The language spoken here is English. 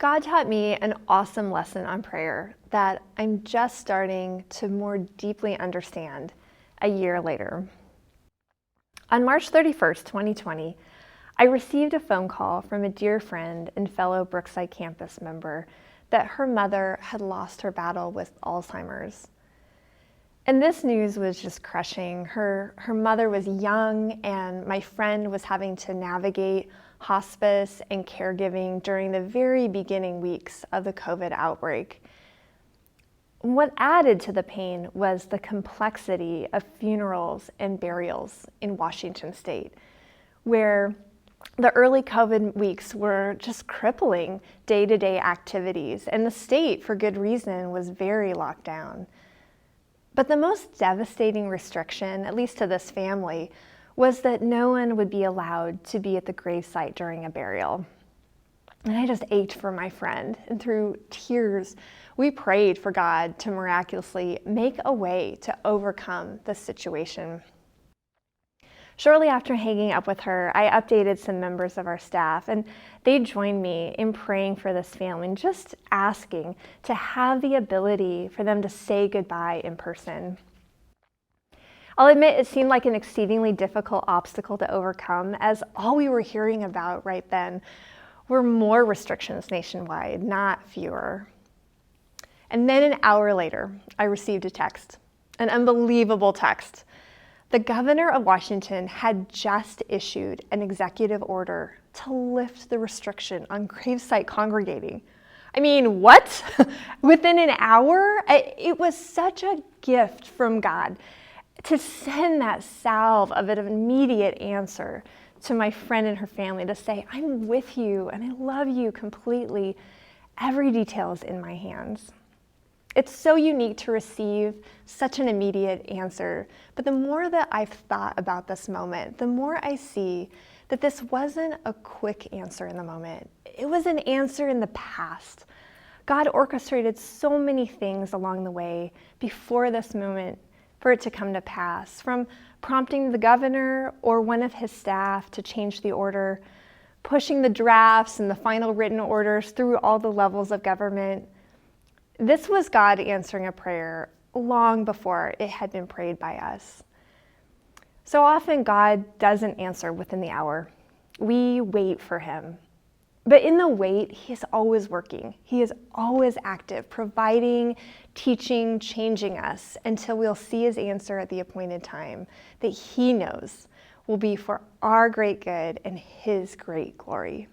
God taught me an awesome lesson on prayer that I'm just starting to more deeply understand a year later. On March 31st, 2020, I received a phone call from a dear friend and fellow Brookside campus member that her mother had lost her battle with Alzheimer's. And this news was just crushing. Her mother was young, and my friend was having to navigate hospice and caregiving during the very beginning weeks of the COVID outbreak. What added to the pain was the complexity of funerals and burials in Washington state, where the early COVID weeks were just crippling day-to-day activities, and the state, for good reason, was very locked down. But the most devastating restriction, at least to this family, was that no one would be allowed to be at the gravesite during a burial. And I just ached for my friend, and through tears, we prayed for God to miraculously make a way to overcome the situation. Shortly after hanging up with her, I updated some members of our staff, and they joined me in praying for this family and just asking to have the ability for them to say goodbye in person. I'll admit it seemed like an exceedingly difficult obstacle to overcome, as all we were hearing about right then were more restrictions nationwide, not fewer. And then an hour later, I received a text, an unbelievable text. The governor of Washington had just issued an executive order to lift the restriction on gravesite congregating. I mean, what? Within an hour? It was such a gift from God to send that salve of an immediate answer to my friend and her family to say, I'm with you and I love you completely. Every detail is in my hands. It's so unique to receive such an immediate answer, but the more that I've thought about this moment, the more I see that this wasn't a quick answer in the moment. It was an answer in the past. God orchestrated so many things along the way before this moment for it to come to pass, from prompting the governor or one of his staff to change the order, pushing the drafts and the final written orders through all the levels of government. This was God answering a prayer long before it had been prayed by us. So often God doesn't answer within the hour. We wait for him. But in the wait, he is always working. He is always active, providing, teaching, changing us until we'll see his answer at the appointed time that he knows will be for our great good and his great glory.